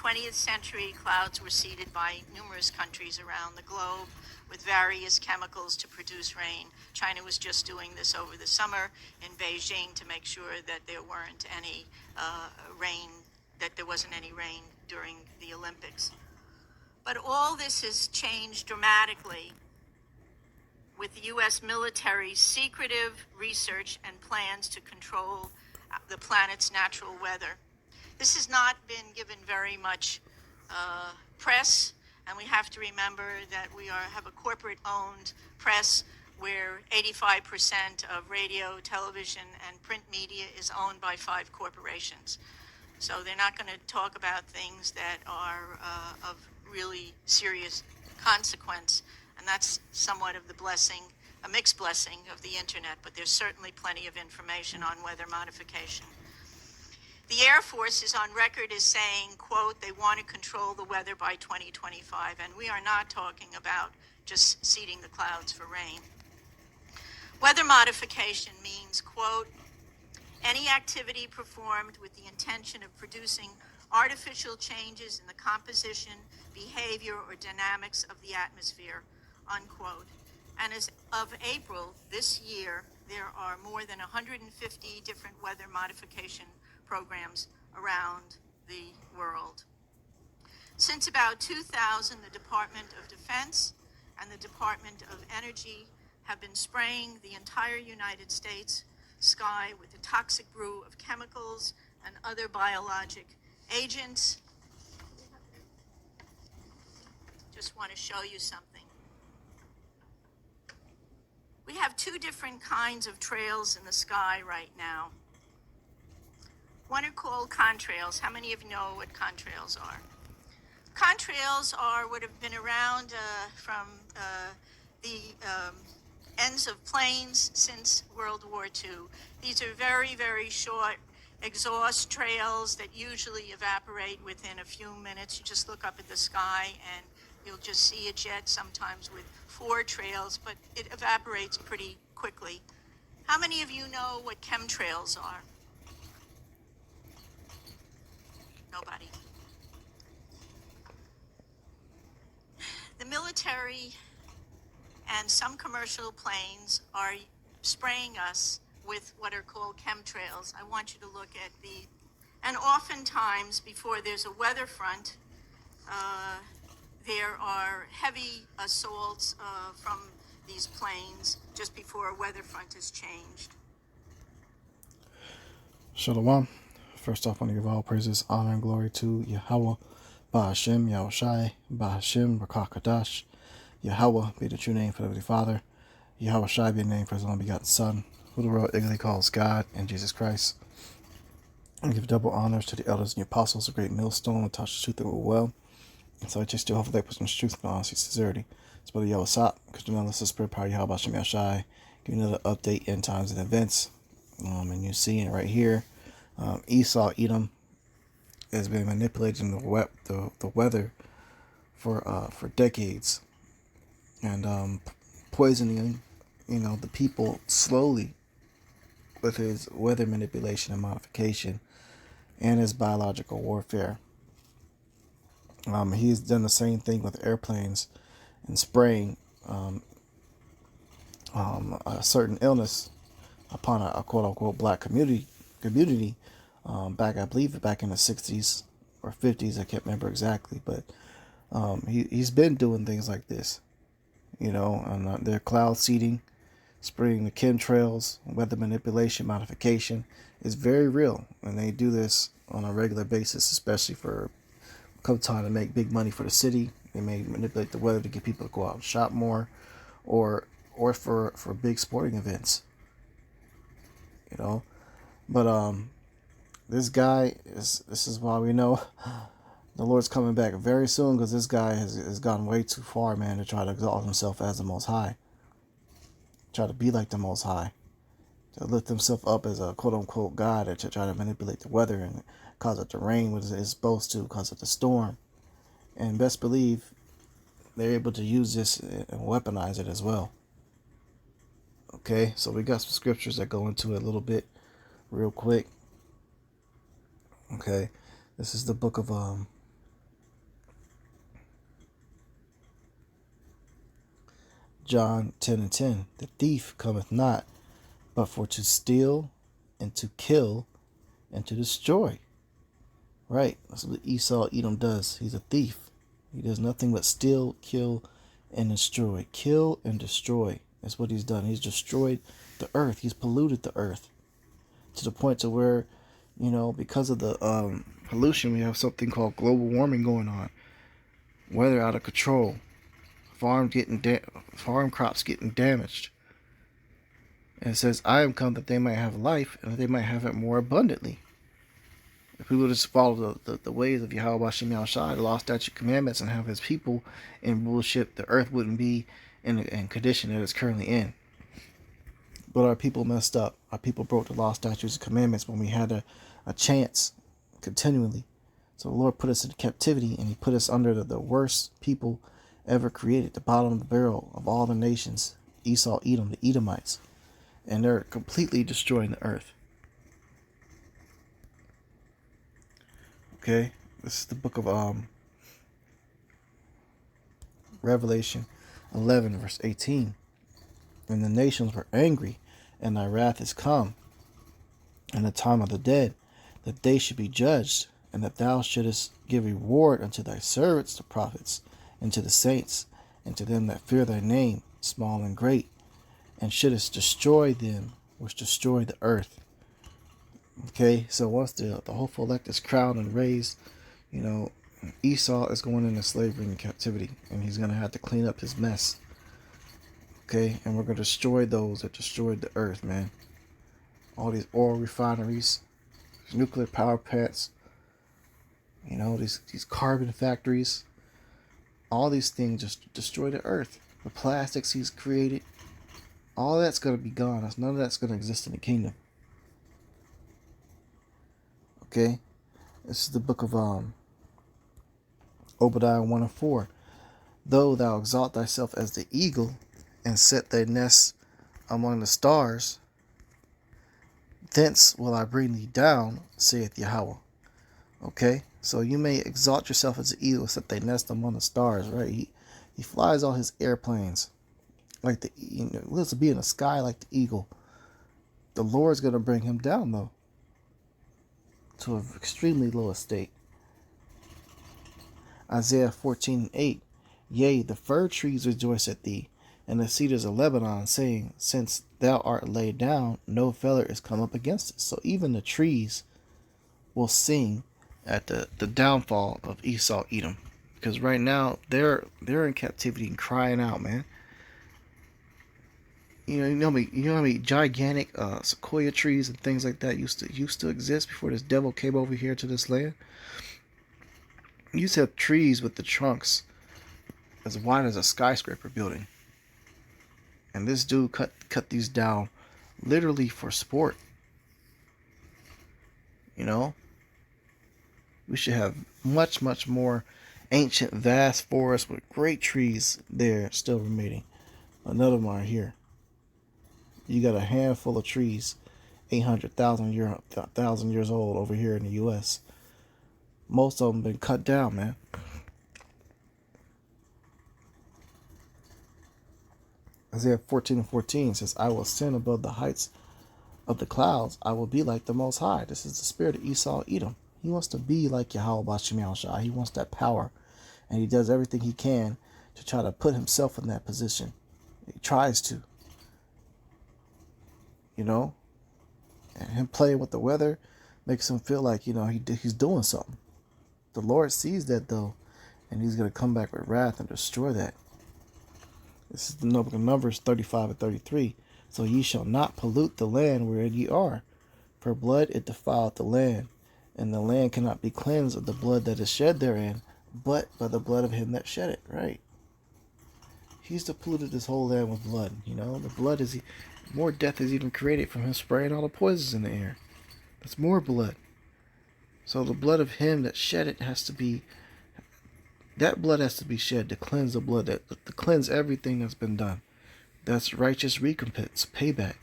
20th century, clouds were seeded by numerous countries around the globe with various chemicals to produce rain. China was just doing this over the summer in Beijing to make sure that there weren't any rain, that there wasn't any rain during the Olympics. But all this has changed dramatically with the U.S. military's secretive research and plans to control the planet's natural weather. This has not been given very much press, and we have to remember that we have a corporate-owned press where 85% of radio, television, and print media is owned by 5 corporations. So they're not going to talk about things that are of really serious consequence, and that's somewhat of the blessing, a mixed blessing of the internet, but there's certainly plenty of information on weather modification. The Air Force is on record as saying, quote, they want to control the weather by 2025, and we are not talking about just seeding the clouds for rain. Weather modification means, quote, any activity performed with the intention of producing artificial changes in the composition, behavior, or dynamics of the atmosphere, unquote. And as of April this year, there are more than 150 different weather modification programs around the world. Since about 2000, the Department of Defense and the Department of Energy have been spraying the entire United States sky with a toxic brew of chemicals and other biologic agents. Just want to show you something. We have 2 different kinds of trails in the sky right now. One are called contrails. How many of you know what contrails are? Contrails are what have been around from the ends of planes since World War II. These are very, very short exhaust trails that usually evaporate within a few minutes. You just look up at the sky and you'll just see a jet, sometimes with 4 trails, but it evaporates pretty quickly. How many of you know what chemtrails are? Nobody. The military and some commercial planes are spraying us with what are called chemtrails. I want you to look at and oftentimes before there's a weather front, there are heavy assaults from these planes just before a weather front has changed. Shalom. First off, I want to give all praises, honor, and glory to Yahweh, Ba'ashem, Yahushai, Ba'ashem, Rakakadash. Yahweh be the true name for the Heavenly Father. Yahweh Shai be the name for his only begotten Son, who the world ignorantly calls God, and Jesus Christ. I give double honors to the elders and the apostles, a great millstone, and touch the truth that will well. And so I just still hope that puts truth and honesty, sincerity. It's Brother Yahweh Sop, because you know this is Spirit Power Yahweh Ba'ashem Yahushai. Give you another update in times and events. And you see it right here. Esau, Edom, has been manipulating the weather for decades, and poisoning, the people slowly with his weather manipulation and modification and his biological warfare. He's done the same thing with airplanes and spraying a certain illness upon a quote-unquote black community back in the 60s or 50s. I can't remember exactly, but he's been doing things like this, and their cloud seeding, spraying the chemtrails, weather manipulation, modification is very real, and they do this on a regular basis, especially for come time to make big money for the city. They may manipulate the weather to get people to go out and shop more, or for big sporting events, But this guy this is why we know the Lord's coming back very soon, because this guy has gone way too far, man, to try to exalt himself as the Most High. Try to be like the Most High. To lift himself up as a quote-unquote God, and to try to manipulate the weather and cause it to rain when it's supposed to, cause it to storm. And best believe they're able to use this and weaponize it as well. Okay, so we got some scriptures that go into it a little bit real quick. Okay, this is the book of John 10:10. The thief cometh not, but for to steal and to kill and to destroy. Right? That's what Esau Edom does. He's a thief. He does nothing but steal, kill, and destroy. Kill and destroy. That's what he's done. He's destroyed the earth. He's polluted the earth to the point to where, because of the pollution, we have something called global warming going on. Weather out of control. Farm crops getting damaged. And it says, I am come that they might have life and that they might have it more abundantly. If people just follow the ways of Yahweh Bashem Yahushai, the law, statute, commandments, and have his people in rulership, the earth wouldn't be in the condition that it's currently in. But our people messed up. Our people broke the law, statutes, and commandments when we had a chance continually. So the Lord put us in captivity, and he put us under the worst people ever created, the bottom of the barrel of all the nations, Esau, Edom, the Edomites. And they're completely destroying the earth. Okay, this is the book of Revelation 11, verse 18. And the nations were angry, and thy wrath is come, and the time of the dead, that they should be judged, and that thou shouldest give reward unto thy servants, the prophets, and to the saints, and to them that fear thy name, small and great, and shouldest destroy them which destroy the earth. Okay, so once the hopeful elect is crowned and raised, Esau is going into slavery and captivity, and he's going to have to clean up his mess. Okay, and we're going to destroy those that destroyed the earth, man. All these oil refineries, nuclear power plants, these carbon factories, all these things just destroy the earth. The plastics he's created, all that's going to be gone. None of that's going to exist in the kingdom. Okay, this is the book of Obadiah 1 and 4. Though thou exalt thyself as the eagle, and set thy nest among the stars, thence will I bring thee down, saith Yahweh. Okay, so you may exalt yourself as an eagle, set thy nest among the stars, right? He flies all his airplanes like lives to be in the sky like the eagle. The Lord's going to bring him down, though, to an extremely low estate. Isaiah 14:8. Yea, the fir trees rejoice at thee, and the cedars of Lebanon, saying, since thou art laid down, no feller is come up against it. So even the trees will sing at the downfall of Esau Edom, because right now they're in captivity and crying out, man. You know how many gigantic sequoia trees and things like that used to exist before this devil came over here to this land. You used to have trees with the trunks as wide as a skyscraper building, and this dude cut these down literally for sport. We should have much more ancient, vast forests with great trees there still remaining. None of them are here. You got a handful of trees, 800,000 years old over here in the U.S. Most of them been cut down, man. Isaiah 14:14 says, I will ascend above the heights of the clouds. I will be like the Most High. This is the spirit of Esau Edom. He wants to be like Yahweh Bashem Yahushai. He wants that power. And he does everything he can to try to put himself in that position. He tries to. And him playing with the weather makes him feel like, he's doing something. The Lord sees that, though, and he's going to come back with wrath and destroy that. This is the book of Numbers 35 and 33. So ye shall not pollute the land wherein ye are, for blood it defileth the land, and the land cannot be cleansed of the blood that is shed therein, but by the blood of him that shed it. Right? He's polluted this whole land with blood. The blood is more death is even created from him spraying all the poisons in the air. That's more blood. So the blood of him that shed it that blood has to be shed to cleanse the blood, to cleanse everything that's been done. That's righteous recompense, payback.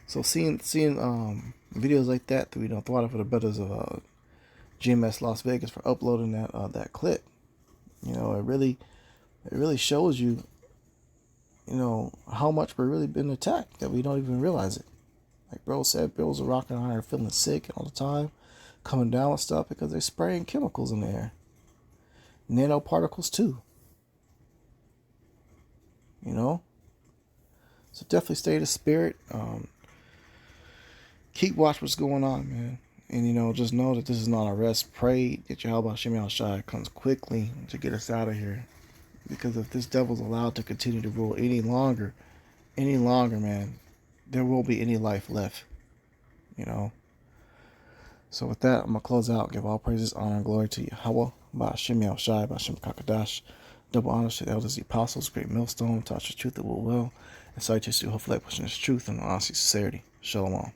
So seeing videos like that, through thought for the brothers of GMS Las Vegas for uploading that clip. You know, it really shows you, you know, how much we're really been attacked that we don't even realize it. Like bro said, Bill's a rock and iron, feeling sick all the time, coming down with stuff because they're spraying chemicals in the air. Nanoparticles too. You know? So definitely stay the spirit. Keep watch what's going on, man. And, you know, just know that this is not a rest. Pray that Yahweh Hashem Yahushua comes quickly to get us out of here. Because if this devil's allowed to continue to rule any longer, man, there won't be any life left. You know? So with that, I'm going to close out. Give all praises, honor, and glory to Yahweh, Ba'ashem Yahushua, Ba'ashem Kakadash. Double honor to the elders, the apostles, great millstone, touch the truth that will, and cite you to hopefully pushing this truth and honesty, sincerity. Shalom.